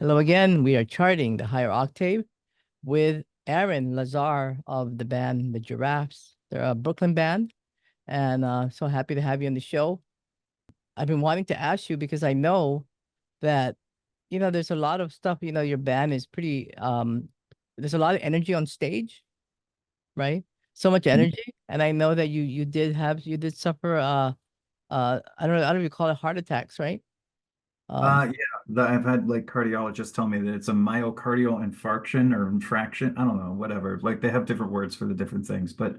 Hello again. We are charting the higher octave with Aaron Lazar of the band The Giraffes. They're a Brooklyn band, and so happy to have you on the show. I've been wanting to ask you because I know that there's a lot of stuff. Your band is pretty. There's a lot of energy on stage, right? So much energy, and I know that you did suffer. I don't know if you call it heart attacks, right? Um, Yeah, I've had like cardiologists tell me that it's a myocardial infarction or infraction. I don't know, whatever. Like they have different words for the different things, but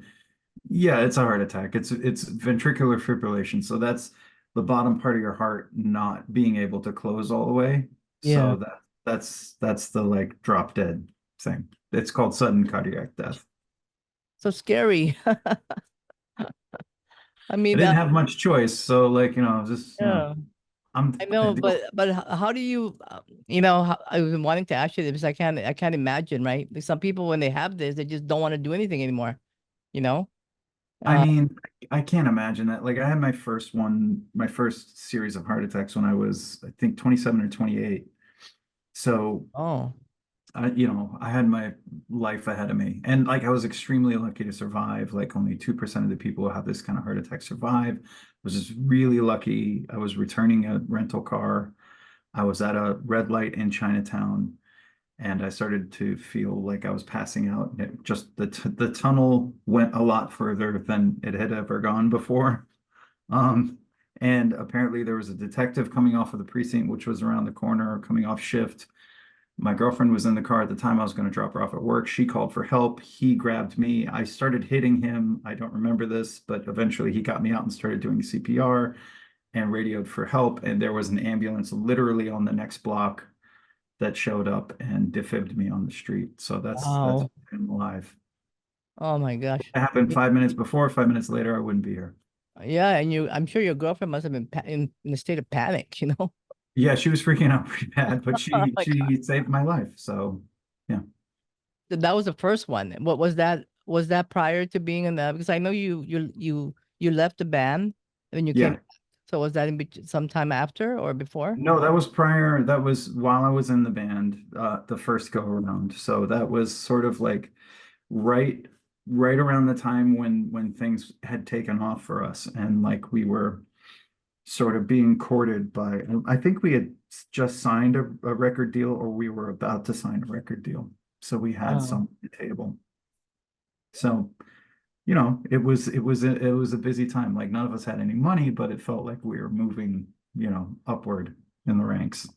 yeah, it's a heart attack. It's ventricular fibrillation. So that's the bottom part of your heart not being able to close all the way. yeah. So that's the like drop dead thing. It's called sudden cardiac death. So scary. I I mean, didn't have much choice, so like just yeah. I'm I know, but how do you, I've been wanting to ask you this because I can't imagine, right? Like some people when they have this, they just don't want to do anything anymore, you know? I Uh, mean, I can't imagine that. Like I had my first series of heart attacks when I was, I think 27 or 28. So oh, I had my life ahead of me. And like I was extremely lucky to survive. Like only 2% of the people who have this kind of heart attack survive. I was just really lucky. I was returning a rental car. I was at a red light in Chinatown and I started to feel like I was passing out. And it just the tunnel went a lot further than it had ever gone before. Um, and apparently there was a detective coming off of the precinct, which was around the corner, coming off shift. My girlfriend was in the car at the time. I was going to drop her off at work. She called for help. He grabbed me. I started hitting him. I don't remember this, but eventually he got me out and started doing CPR and radioed for help. And there was an ambulance literally on the next block that showed up and defibbed me on the street. So that's wow. I'm alive. Oh my gosh. It happened 5 minutes before, 5 minutes later, I wouldn't be here. Yeah, and I'm sure your girlfriend must have been in a state of panic, you know? Yeah, she was freaking out pretty bad, but Oh she my God. she saved my life. So yeah. That was the first one. What was that? Was that prior to being in the, because I know you left the band and then you came Yeah. back. So was that sometime after or before? No, that was prior. That was while I was in the band, the first go around. So that was sort of like right right around the time when things had taken off for us and like we were sort of being courted by, I think we had just signed a record deal or we were about to sign a record deal. So we had some Oh. on the table. So, it was a busy time. Like none of us had any money, but it felt like we were moving, upward in the ranks.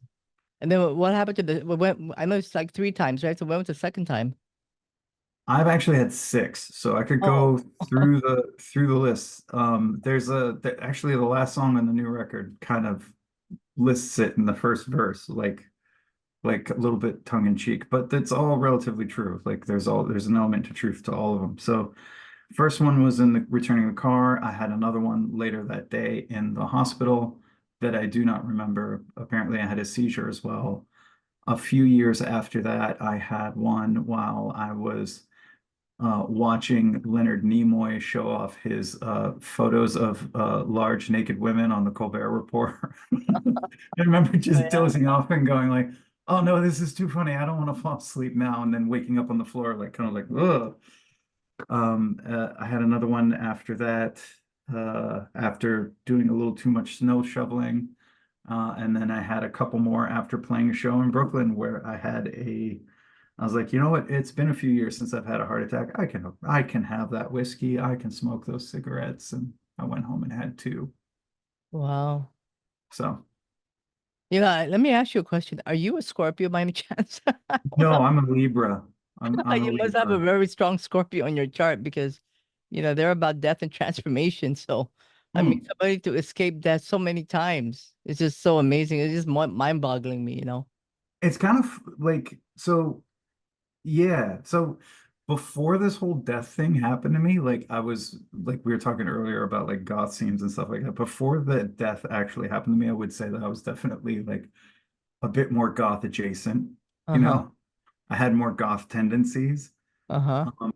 And then what happened to I know it's like three times, right? So when was the second time? I've actually had six, so I could Oh, go through the list. Actually the last song on the new record kind of lists it in the first verse, like a little bit tongue in cheek, but that's all relatively true. Like there's an element to truth to all of them. So first one was in the returning the car. I had another one later that day in the hospital that I do not remember. Apparently, I had a seizure as well. A few years after that, I had one while I was watching Leonard Nimoy show off his photos of large naked women on the Colbert Report. I remember just yeah. dozing off and going like, "Oh no, this is too funny. I don't want to fall asleep now." And then waking up on the floor, like kind of like, "Ugh." I had another one after that, after doing a little too much snow shoveling. And then I had a couple more after playing a show in Brooklyn where I was like, you know what? It's been a few years since I've had a heart attack. I can have that whiskey. I can smoke those cigarettes. And I went home and had two. Wow. So Let me ask you a question. Are you a Scorpio by any chance? no, I'm a Libra. I'm a You must have a Libra. very strong Scorpio on your chart because, they're about death and transformation. So, I mean, Hmm. somebody to escape death so many times. It's just so amazing. It's just mind-boggling me, you know? It's kind of like so. Yeah. So before this whole death thing happened to me, like I was like we were talking earlier about like goth scenes and stuff like that. Before the death actually happened to me, I would say that I was definitely like a bit more goth adjacent, you Uh-huh. know. I had more goth tendencies. Uh-huh. Um,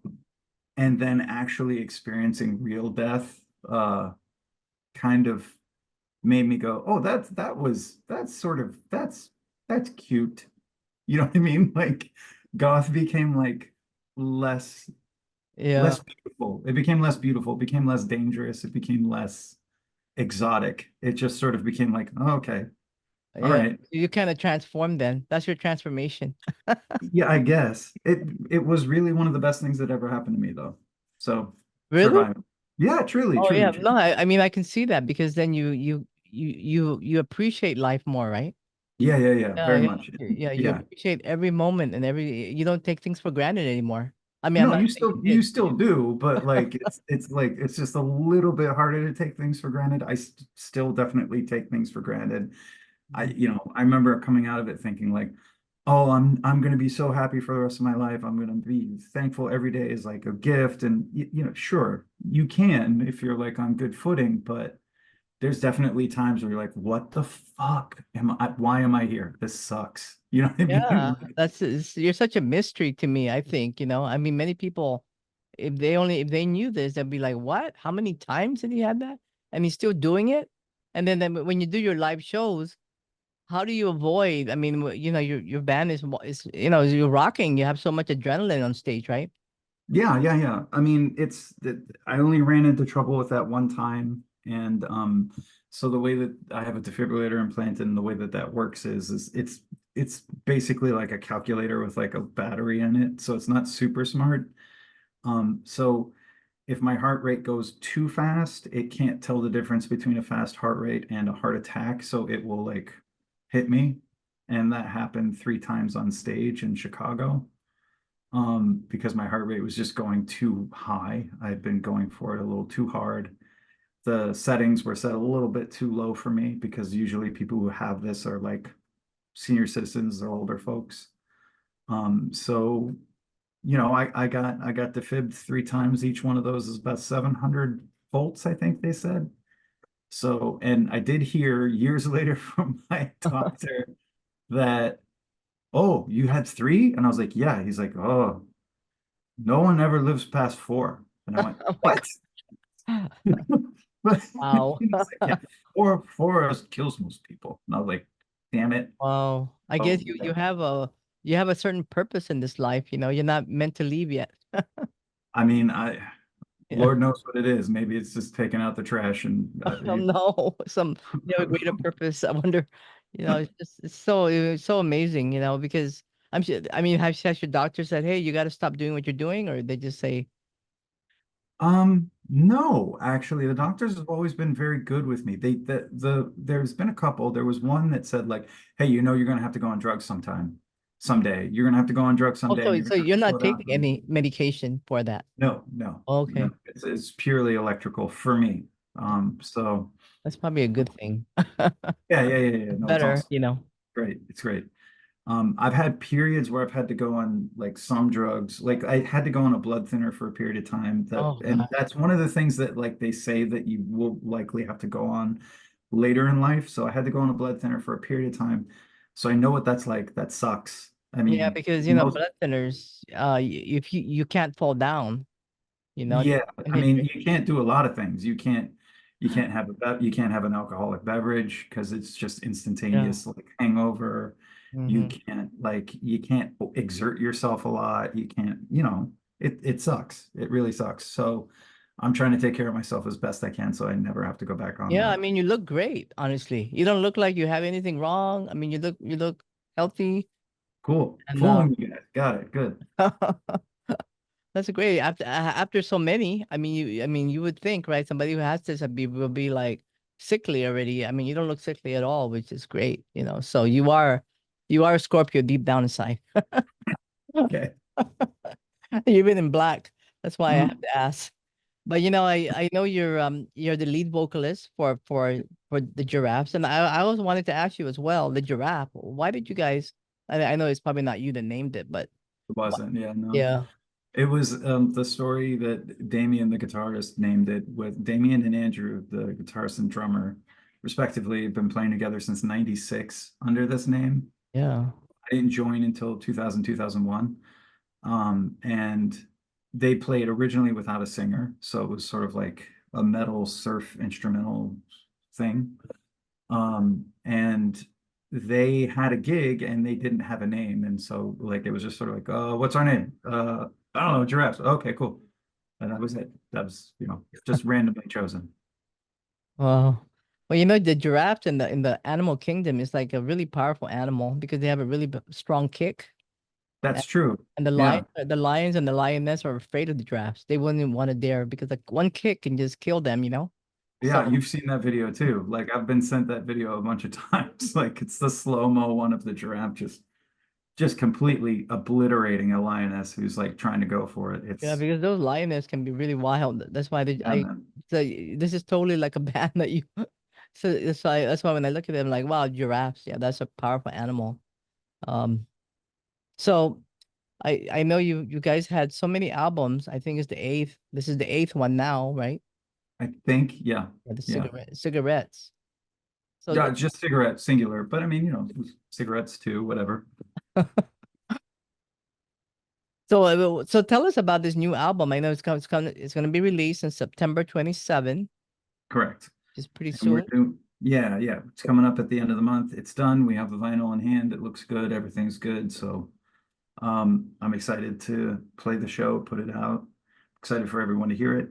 and then actually experiencing real death kind of made me go, "Oh, that's cute." You know what I mean? Like goth became like less Yeah. less beautiful. It became less beautiful, it became less dangerous, it became less exotic. It just sort of became like, oh, okay, all Yeah. right. You kind of transformed then. That's your transformation. Yeah, I guess. It was really one of the best things that ever happened to me though. So Really? survive. Yeah, truly, Oh yeah. truly, No, truly. I mean I can see that because then you appreciate life more, right? Yeah, yeah, yeah, Yeah, very yeah. much. Yeah, you Yeah. appreciate every moment and you don't take things for granted anymore. I mean, I'm No, not you saying still you you did. still do, but like it's like it's just a little bit harder to take things for granted. I still definitely take things for granted. Mhm. I remember coming out of it thinking like, oh, I'm going to be so happy for the rest of my life. I'm going to be thankful every day is like a gift. And sure, you can if you're like on good footing, but there's definitely times where you're like, what the fuck am I? Why am I here? This sucks. You know what I Yeah, mean? Like, you're such a mystery to me, I think, I mean, many people, if they knew this, they'd be like, what? How many times did he have that? And he's still doing it? And then when you do your live shows, how do you avoid? I mean, your band is you're rocking. You have so much adrenaline on stage, right? yeah, yeah, yeah. I mean, it's that I only ran into trouble with that one time. And so the way that I have a defibrillator implanted and the way that that works is it's basically like a calculator with like a battery in it. So it's not super smart. So if my heart rate goes too fast, it can't tell the difference between a fast heart rate and a heart attack. So it will like hit me. And that happened 3 times on stage in Chicago, because my heart rate was just going too high. I'd been going for it a little too hard. The settings were set a little bit too low for me because usually people who have this are like senior citizens or older folks. So I got defibbed 3 times. Each one of those is about 700 volts, I think they said. So, and I did hear years later from my doctor that, oh, you had three? And I was like, yeah. He's like, oh, no one ever lives past four. And I went, Oh my what? God. But Wow. he's like, yeah, four kills most people. And I was like, damn it. Wow. I guess Oh, you have a certain purpose in this life, you're not meant to leave yet. I mean, Yeah. Lord knows what it is. Maybe it's just taking out the trash and Oh no, you have a greater purpose. I wonder, it's so amazing, because I'm sure, I mean, has your doctor said, hey, you got to stop doing what you're doing, or they just say, No, actually, the doctors have always been very good with me. There's been a couple. There was one that said like, "Hey, you're gonna have to go on drugs someday. You're gonna have to go on drugs oh, someday, and so you're so gonna have you're to not slow down." taking any medication for that? No, no, no. Okay, It's purely electrical for me. So that's probably a good thing. yeah, yeah, yeah, yeah. It's No, it's better, awesome. Great. It's great. I've had periods where I've had to go on like some drugs. Like I had to go on a blood thinner for a period of time Oh and God. that's one of the things that like they say that you will likely have to go on later in life. So I had to go on a blood thinner for a period of time. So I know what that's like. That sucks. I Yeah, mean, because most, blood thinners, if you can't fall down, yeah, if I you mean, drink. you can't do a lot of things. You can't have an alcoholic beverage because it's just Yeah. instantaneous like hangover. Hmm. You can't exert yourself a lot. You can't, it sucks. It really sucks. So I'm trying to take care of myself as best I can so I never have to go back on Yeah, I that. mean, you look great, honestly. You don't look like you have anything wrong. I mean, you look healthy, Cool. and Fooling you guys. Got it. Good. that's great. After so many, I mean, you would think, right? Somebody who has this will be like sickly already. I mean, you don't look sickly at all, which is great. So you are a Scorpio deep down inside. Okay. You've been in black. That's why I have Mhm. to ask. But I know you're the lead vocalist for the Giraffes, and I always wanted to ask you as well, the Giraffe. Why did you guys? I know it's probably not you that named it, but It what? wasn't. Yeah, no. Yeah, It was the story that Damien, the guitarist, named it with Damien and Andrew, the guitarist and drummer, respectively, have been playing together since '96 under this name. yeah, I didn't join until 2000, 2001. And they played originally without a singer. So it was sort of like a metal surf instrumental thing. And they had a gig and they didn't have a name. And so like it was just sort of like, what's our name? I don't know, Giraffes. Okay, cool. And that was it. That was, just randomly chosen. Well, the giraffe in the animal kingdom is like a really powerful animal because they have a really strong kick. That's And, true. and Yeah. the lions and the lioness are afraid of the giraffes. They wouldn't want to dare because like one kick can just kill them, you know? Yeah, So you've seen that video too. Like I've been sent that video a bunch of times. Like it's the slow-mo one of the giraffe just completely obliterating a lioness who's like trying to go for it. yeah, It's because those lioness can be really wild. That's why yeah, man. so this is totally like a band that you so that's why when I look at them like wow, giraffes, yeah, that's a powerful animal. Um so I know you guys had so many albums. I think it's the eighth. This is the eighth one now, right? I think, yeah. Yeah, the Yeah. cigarettes. So Yeah, just cigarette singular, but I mean, cigarettes too, whatever. so tell us about this new album. I know it's going to be released in September 27, Correct. which is pretty And we're soon. doing, yeah, yeah. It's coming up at the end of the month. It's done. We have the vinyl in hand. It looks good. Everything's good. So I'm excited to play the show, put it out. Excited for everyone to hear it.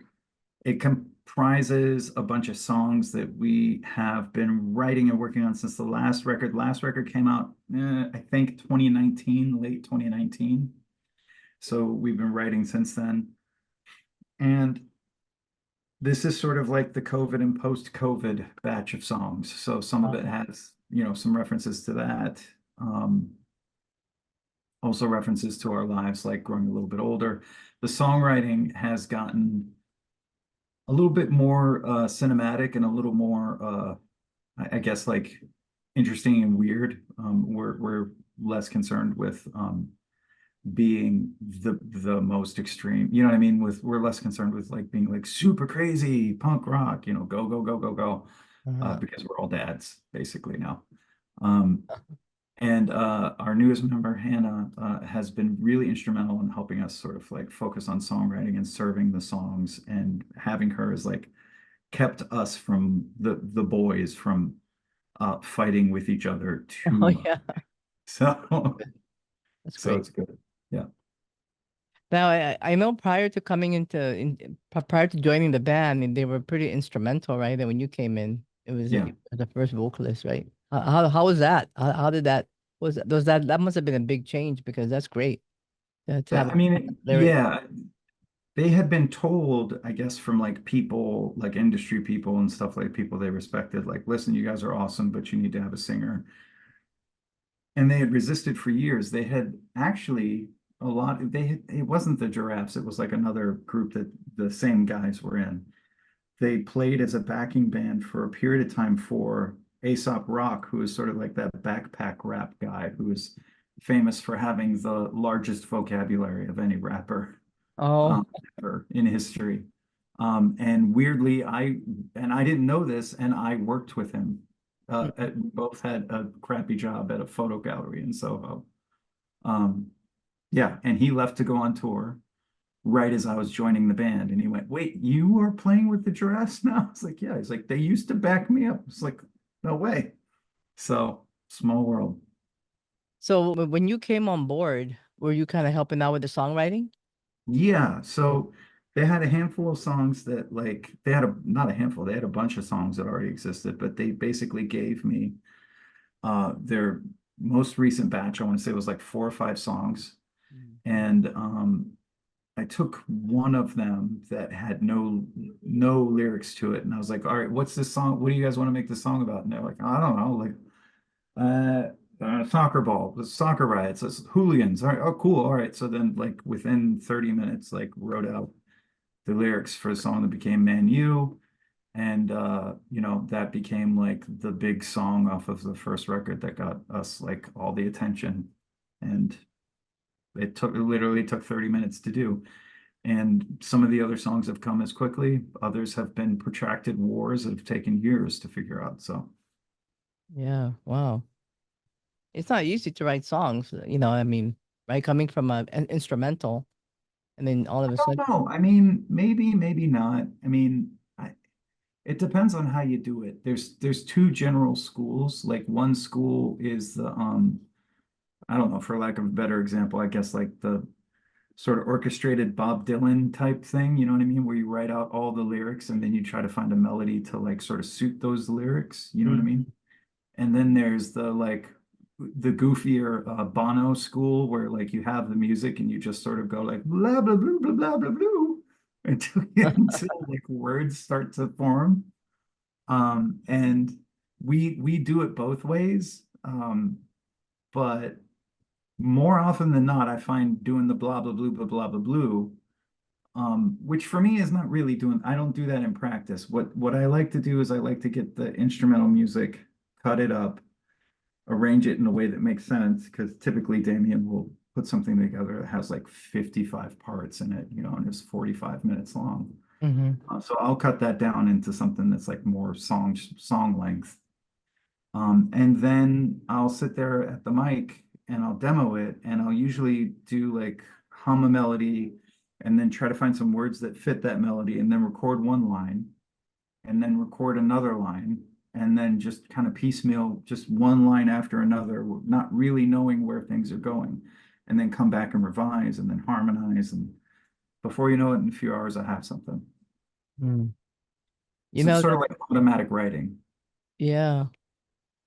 It comprises a bunch of songs that we have been writing and working on since the last record. Last record came out, I think 2019, late 2019. So we've been writing since then. And this is sort of like the COVID and post-COVID batch of songs. So some of it Oh, has, some references to that. Um, Also references to our lives, like growing a little bit older. The songwriting has gotten a little bit more cinematic and a little more, I guess, like interesting and weird. We're less concerned with being the most extreme. You know what I mean? We're less concerned with like being like super crazy punk rock. Go go go go go, uh-huh. because we're all dads basically now. Um, and our newest member, Hannah, has been really instrumental in helping us sort of like focus on songwriting and serving the songs. And having her is like kept us from the boys from fighting with each other Oh too much. yeah, So that's so great. it's good. Yeah. Now I know prior to coming prior to joining the band, and they were pretty instrumental, right? And when you came in, it was Yeah. you were the first vocalist, right? How was that? How did that was that must have been a big change because that's great to have I mean, lyric. yeah, they had been told, I guess, from like people, like industry people and stuff, like people they respected, like, listen, you guys are awesome, but you need to have a singer. And they had resisted for years. They had actually it wasn't the Giraffes, it was like another group that the same guys were in. They played as a backing band for a period of time for Aesop Rock, who is sort of like that backpack rap guy who is famous for having the largest vocabulary of any rapper Oh, ever in history. And weirdly, I didn't know this, and I worked with him. We both had a crappy job at a photo gallery in Soho. Um, yeah, and he left to go on tour right as I was joining the band, and he went, "Wait, you are playing with the Giraffes now?" I was like, "Yeah." He's like, "They used to back me up." It's like, "No way." So small world. so when you came on board, were you kind of helping out with the songwriting? Yeah, so they had a handful of songs that like they had a not a handful, they had a bunch of songs that already existed, but they basically gave me their most recent batch. I want to say it was like 4 or 5 songs. Mm. And I took one of them that had no lyrics to it, and I was like, all right, what's this song? What do you guys want to make this song about? And they're like, I don't know, like soccer ball, the soccer riots, it's hooligans. All right, oh cool. All right. So then like within 30 minutes, like wrote out the lyrics for a song that became Man U. And that became like the big song off of the first record that got us like all the attention. And it literally took 30 minutes to do. And some of the other songs have come as quickly. Others have been protracted wars that have taken years to figure out. So Yeah, wow. It's not easy to write songs, I mean, right? Coming from an instrumental and then all of I a don't sudden, know. I mean, maybe, maybe not. I mean, It depends on how you do it. There's two general schools. Like one school is the I don't know, for lack of a better example, I guess like the sort of orchestrated Bob Dylan type thing, you know what I mean? Where you write out all the lyrics and then you try to find a melody to like sort of suit those lyrics, you know what I mean? Mm. And then there's the like the goofier Bono school where like you have the music and you just sort of go like blah blah blah blah blah blah blah until like words start to form. And we do it both ways. But more often than not, I find doing the blah blah blah blah blah blah blah, which for me is not really doing. I don't do that in practice. What I like to do is I like to get the instrumental music, cut it up, arrange it in a way that makes sense. Because typically Damien will put something together that has like 55 parts in it, you know, and it's 45 minutes long. Mm-hmm. So I'll cut that down into something that's like more song length. And then I'll sit there at the mic and I'll demo it and I'll usually do like hum a melody and then try to find some words that fit that melody and then record one line and then record another line and then just kind of piecemeal just one line after another, not really knowing where things are going, and then come back and revise and then harmonize. And before you know it, in a few hours, I have something. Mm. You So it's know sort of that, like automatic writing. yeah.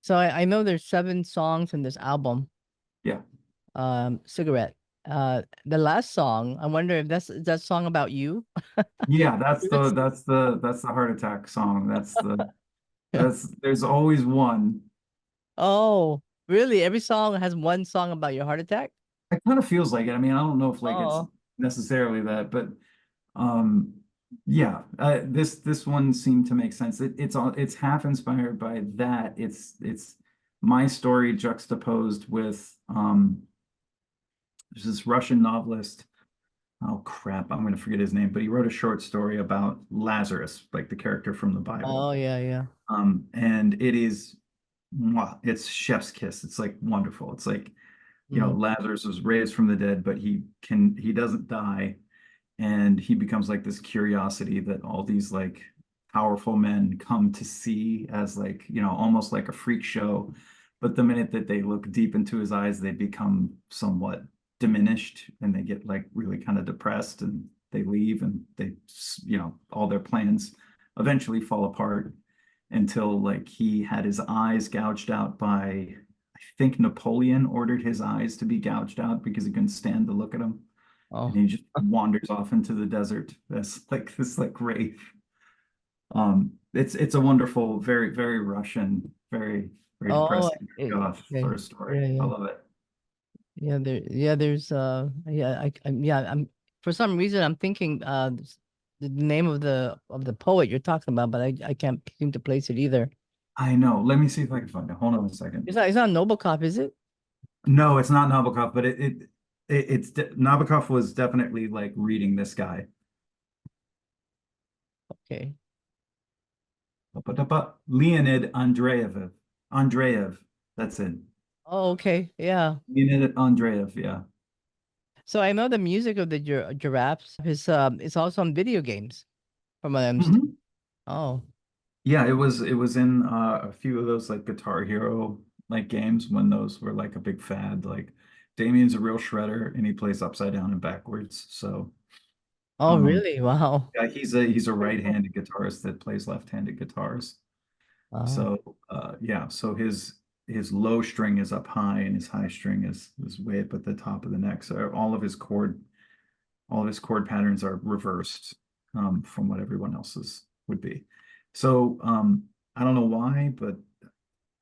So I know there's 7 songs in this album, Yeah. Cigarette. The last song, I wonder if that's is that song about you? Yeah, It's- that's the heart attack song. That's there's always one. Oh, really? Every song has one song about your heart attack? It kind of feels like it. I mean, I don't know if like it's Oh. necessarily that, but um yeah, this one seemed to make sense. It's half inspired by that. It's my story juxtaposed with there's this Russian novelist. Oh crap, I'm gonna forget his name, but he wrote a short story about Lazarus, like the character from the Bible. Oh yeah, yeah. And it is mwah, it's chef's kiss. It's like wonderful. It's like, you know, Mm. Lazarus was raised from the dead, but he doesn't die, and he becomes like this curiosity that all these like powerful men come to see as like, you know, almost like a freak show. But the minute that they look deep into his eyes, they become somewhat diminished and they get like really kind of depressed and they leave and they, you know, all their plans eventually fall apart until like he had his eyes gouged out by, I think Napoleon ordered his eyes to be gouged out because he couldn't stand to look at them. And Oh. he just wanders off into the desert. That's like this like rave. It's a wonderful, very, very Russian, very, very Oh, depressing goth okay. sort of story. Yeah, I yeah. love it. There's I'm for some reason I'm thinking the name of the poet you're talking about, but I can't seem to place it either. I know. Let me see if I can find it. Hold on a second. It's not Nobokov, is it? No, it's not Nabokov, but Nabokov was definitely like reading this guy. Okay. Leonid Andreev. Andreev. That's it. Oh, okay. Yeah. Leonid Andreev. Yeah. So I know the music of the Giraffes is it's also on video games from what I understand. Mhm. Oh. Yeah, it was in a few of those like Guitar Hero like games when those were like a big fad. Like Damien's a real shredder and he plays upside down and backwards. So Oh, um really? Wow. yeah, he's a Pretty cool. right-handed guitarist that plays left-handed guitars. Oh. So yeah, so his low string is up high and his high string is way up at the top of the neck. So all of his chord patterns are reversed from what everyone else's would be. So I don't know why, but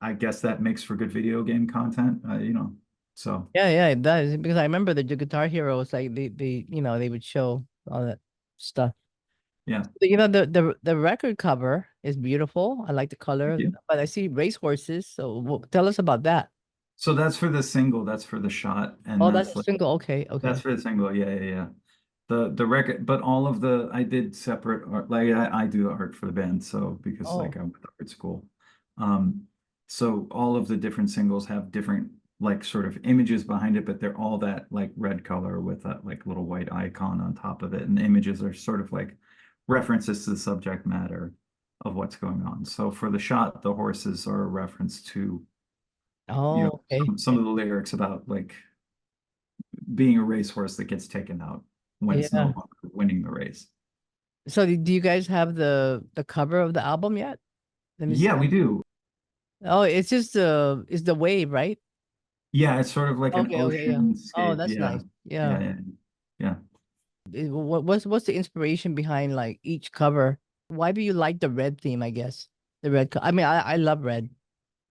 I guess that makes for good video game content, you know. So Yeah, it does. Because I remember the Guitar Heroes, like they would show all that stuff. yeah, The record cover is beautiful. I like the thank color, you. but I see racehorses. So tell us about that. So that's for the single, that's for the shot, and Oh, that's that's a like single. Okay, that's okay. for the single. Yeah, yeah, yeah. The record, but all of the I did separate art, like I do the art for the band, so because like Oh, I went to art school. Um, so all of the different singles have different like sort of images behind it, but they're all that like red color with that like little white icon on top of it. And the images are sort of like references to the subject matter. of what's going on. So for the shot, the horses are a reference to, Oh, okay. some of the lyrics about like being a racehorse that gets taken out when it's no Yeah. longer winning the race. So do you guys have the cover of the album yet? Let me see. Yeah, we do. Oh, it's just it's the wave, right? Yeah, it's sort of like an Okay, okay, yeah. Oh, oceanscape. that's Yeah. nice. Yeah. Yeah, yeah, yeah. What's the inspiration behind like each cover? Why do you like the red theme, I guess? The red I mean, I love red.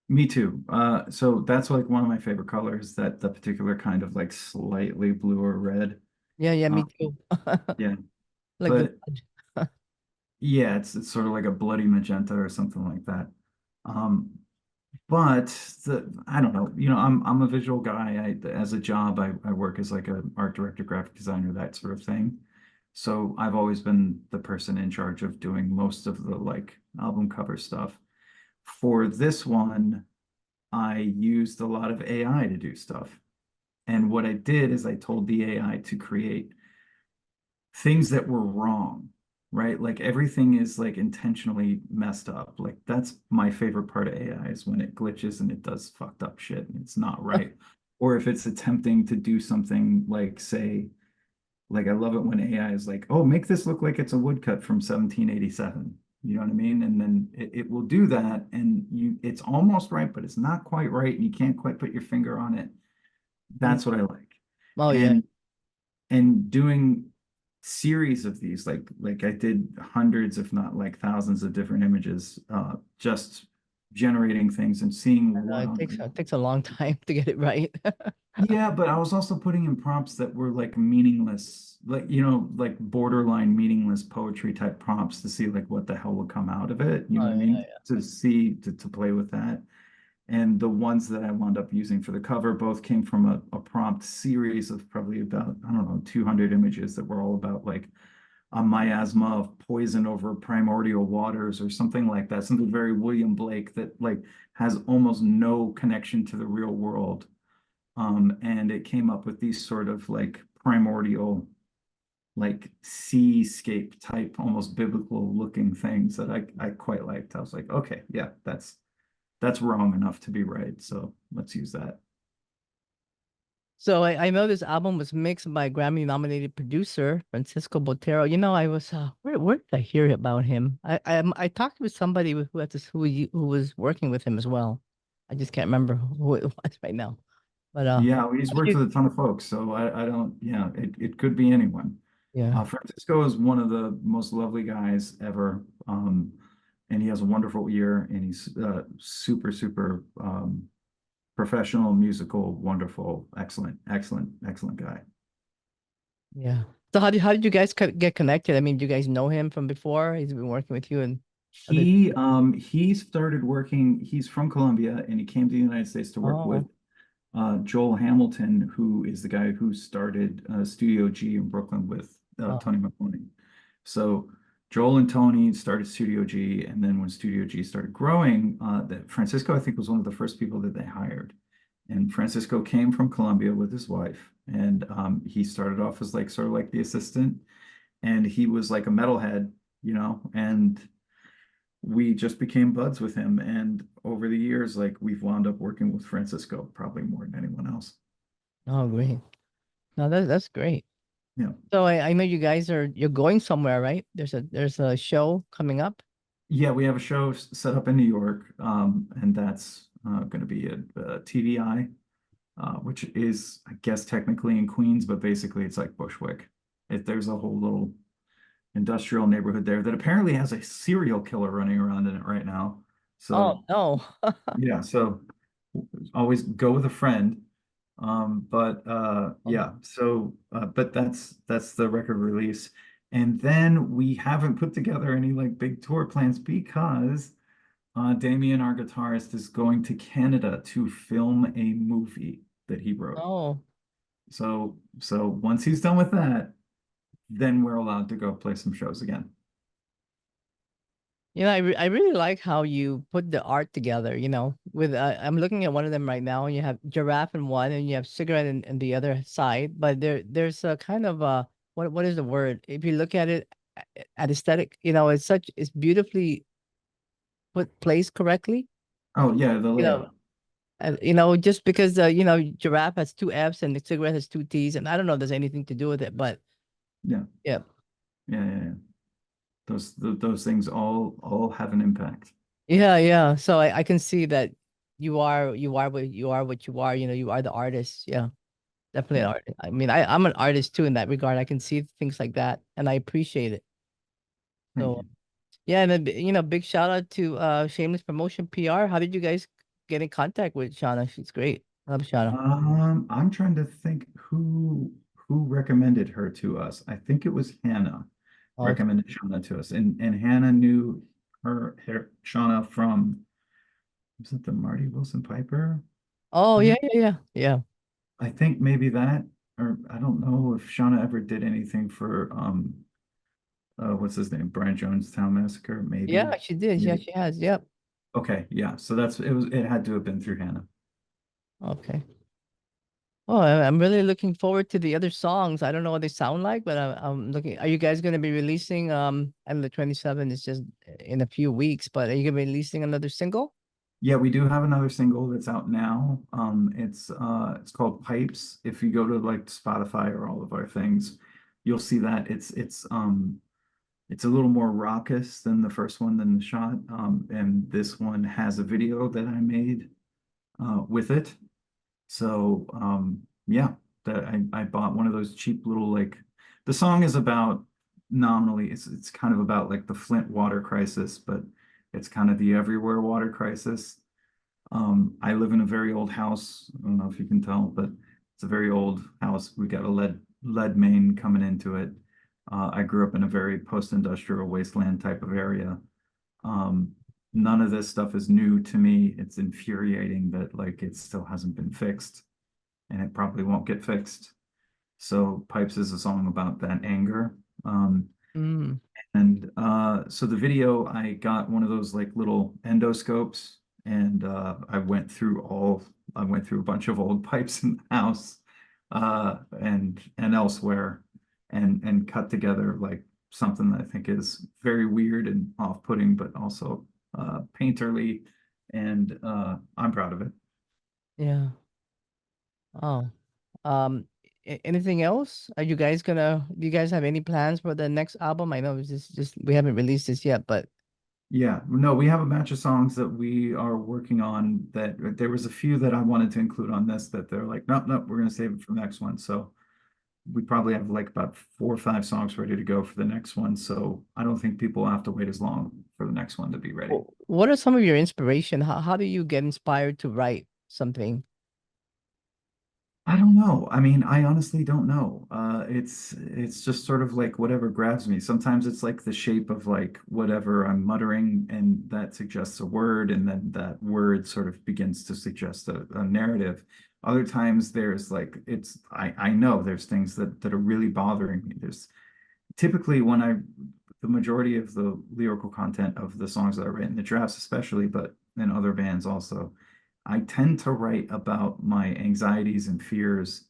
Me too. So that's like one of my favorite colors, that the particular kind of like slightly blue or red. Yeah, yeah, me Um, too. yeah, Like the but yeah, it's sort of like a bloody magenta or something like that. Um, but I don't know, I'm a visual guy. As a job, I work as like an art director, graphic designer, that sort of thing. So I've always been the person in charge of doing most of the like album cover stuff. For this one, I used a lot of AI to do stuff. And what I did is I told the AI to create things that were wrong, right? Like everything is like intentionally messed up. Like that's my favorite part of AI, is when it glitches and it does fucked up shit and it's not right. Or if it's attempting to do something like, say, like I love it when AI is like, oh, make this look like it's a woodcut from 1787. You know what I mean? And then it will do that, and it's almost right, but it's not quite right, and you can't quite put your finger on it. Mm. That's what I like. Oh yeah. And doing series of these, like I did hundreds, if not like thousands of different images, just generating things and seeing what on. It takes a long time to get it right. Yeah, but I was also putting in prompts that were like meaningless, like, like borderline meaningless poetry type prompts, to see like what the hell would come out of it. You know Oh what I yeah, mean? To see, to play with that. And the ones that I wound up using for the cover both came from a prompt series of probably about, I don't know, 200 images that were all about like a miasma of poison over primordial waters or something like that. Something very William Blake that like has almost no connection to the real world. And it came up with these sort of like primordial, like seascape type, almost biblical looking things that I quite liked. I was like, okay, yeah, that's wrong enough to be right. So let's use that. So I know this album was mixed by Grammy-nominated producer Francisco Botero. You know, I was where did I hear about him? I talked with somebody who had this who was working with him as well. I just can't remember who it was right now. But Yeah, he's did worked you, with a ton of folks, so I don't, yeah, it could be anyone. yeah, Francisco is one of the most lovely guys ever. And he has a wonderful ear, and he's super, super professional, musical, wonderful, excellent, excellent, excellent guy. yeah. So how did you guys get connected? I mean, do you guys know him from before? He's been working with you and other. He started working, he's from Colombia, and he came to the United States to work with Oh, Joel Hamilton, who is the guy who started Studio G in Brooklyn with oh, Tony McCloney. So Joel and Tony started Studio G, and then when Studio G started growing, that Francisco, I think, was one of the first people that they hired. And Francisco came from Colombia with his wife, and he started off as like sort of like the assistant, and he was like a metalhead, and we just became buds with him. And over the years, like we've wound up working with Francisco probably more than anyone else. oh, great. No, that's great. Yeah. So I know you guys you're going somewhere, right? There's a show coming up. Yeah, we have a show set up in New York, and that's going to be a TVI, which is, I guess, technically in Queens, but basically it's like Bushwick. There's a whole little industrial neighborhood there that apparently has a serial killer running around in it right now. Oh So no. yeah, so always go with a friend. But Um, yeah, so but that's the record release. And then we haven't put together any like big tour plans because Damien, our guitarist, is going to Canada to film a movie that he wrote. oh. So once he's done with that, then we're allowed to go play some shows again. You know, I really like how you put the art together, with I'm looking at one of them right now, and you have giraffe in one and you have cigarette in the other side, but there's a kind of what is the word? If you look at it at aesthetic, it's beautifully put placed correctly. Oh yeah, the You know, layout. just because giraffe has two F's and the cigarette has two T's, and I don't know if there's anything to do with it, but Yeah, yeah, yeah. Those things all have an impact. yeah. So I can see that you are what you are. You are the artist. Yeah, definitely an Yeah, artist. I mean, I'm an artist too in that regard. I can see things like that, and I appreciate it. thank So you. yeah, and then big shout out to Shameless Promotion PR. How did you guys get in contact with Shauna? She's great. I love Shauna. I'm trying to think who recommended her to us. I think it was Hannah Okay. recommended Shauna to us, and Hannah knew Shauna from, was it the Marty Wilson Piper? Oh yeah, Band? yeah, yeah, yeah. I think maybe that, or I don't know if Shauna ever did anything for what's his name? Brian Jonestown Massacre, maybe. Yeah, she did. Yeah, Maybe. she has. Yep. Okay, yeah. So it had to have been through Hannah. Okay. Oh, I'm really looking forward to the other songs. I don't know what they sound like, but I'm looking. Are you guys going to be releasing? And the 27 is just in a few weeks, but are you going to be releasing another single? Yeah, we do have another single that's out now. It's called Pipes. If you go to like Spotify or all of our things, you'll see that it's a little more raucous than the first one, than the shot. And this one has a video that I made with it. So yeah, that I bought one of those cheap little, like, the song is about, nominally it's kind of about like the Flint water crisis, but it's kind of the everywhere water crisis. I live in a very old house. I don't know if you can tell, but it's a very old house. We got a lead main coming into it. I grew up in a very post-industrial wasteland type of area. Um, None of this stuff is new to me. It's infuriating that like it still hasn't been fixed, and it probably won't get fixed. So Pipes is a song about that anger. Mm. And so the video, I got one of those like little endoscopes, and I went through a bunch of old pipes in the house, and elsewhere, and cut together like something that I think is very weird and off-putting, but also painterly, and I'm proud of it. Yeah. Oh. Um, anything else? Are you guys gonna? Do you guys have any plans for the next album? I know it's just we haven't released this yet, but Yeah, no, we have a batch of songs that we are working on, that there was a few that I wanted to include on this that they're like, nope, nope, we're gonna save it for the next one. So we probably have like about 4 or 5 songs ready to go for the next one. So I don't think people will have to wait as long for the next one to be ready. what are some of your inspiration? How do you get inspired to write something? I don't know. I mean, I honestly don't know. It's just sort of like whatever grabs me. Sometimes it's like the shape of like whatever I'm muttering, and that suggests a word, and then that word sort of begins to suggest a narrative. Other times there's like I know there's things that are really bothering me. There's typically the majority of the lyrical content of the songs that I write in the drafts, especially, but in other bands also, I tend to write about my anxieties and fears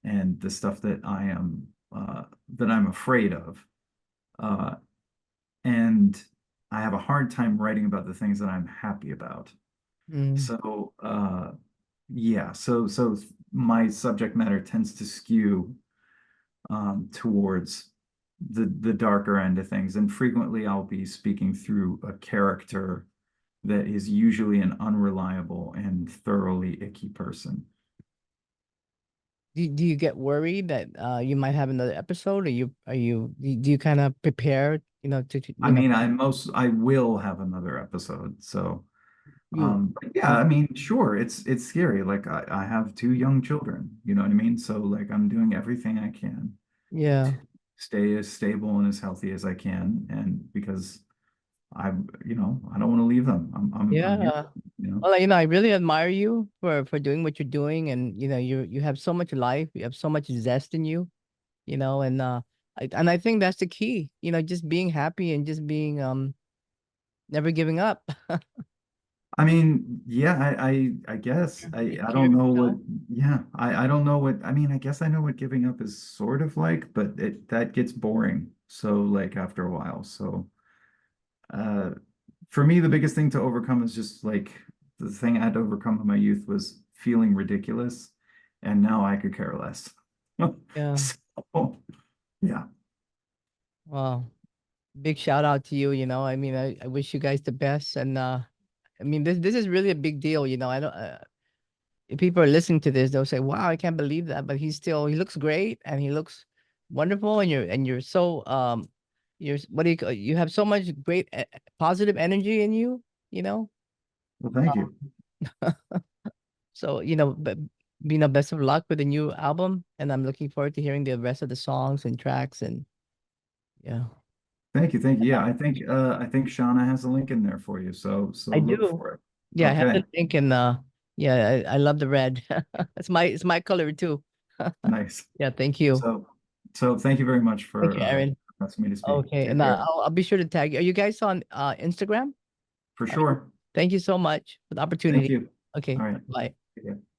and the stuff that I'm afraid of. Uh, and I have a hard time writing about the things that I'm happy about. Mm, So yeah, so my subject matter tends to skew towards the darker end of things. And frequently I'll be speaking through a character that is usually an unreliable and thoroughly icky person. do you get worried that you might have another episode, or do you kind of prepare, I mean, I will have another episode. So you but yeah, you I mean, sure, it's scary. Like I have 2 young children, you know what I mean? So like I'm doing everything I can yeah. to stay as stable and as healthy as I can. And because I don't want to leave them. I'm here, Yeah. you know. Well, I really admire you for doing what you're doing, and you have so much life, you have so much zest in you, and I think that's the key, just being happy and just being never giving up. I mean, yeah, I guess Take I care of don't know what, yourself. yeah, I don't know what, I mean, I guess I know what giving up is sort of like, but that gets boring. So like after a while. So uh for me, the biggest thing to overcome is just like the thing I had to overcome in my youth was feeling ridiculous, and now I could care less. Yeah. So, yeah. Well, big shout out to you, you know. I mean, I wish you guys the best. And I mean, this is really a big deal, you know. I don't if people are listening to this, they'll say, "Wow, I can't believe that." But he looks great and he looks wonderful, and you're so what do you you have so much great positive energy in you, you know. Well, thank you. So, you know, but best of luck with the new album, and I'm looking forward to hearing the rest of the songs and tracks. And yeah, Thank you. Thank you. Yeah, I think Shauna has a link in there for you. So I look do. for it. Yeah, I have Okay. the link, and yeah, I love the red. It's my color too. Nice. Yeah, thank you. So so thank you very much Thank for you, Aaron. asking me to speak. Okay, Take and care. I'll be sure to tag you. Are you guys on Instagram? For All right. sure. Thank you so much for the Thank opportunity. you. Okay, All right. bye. Take care.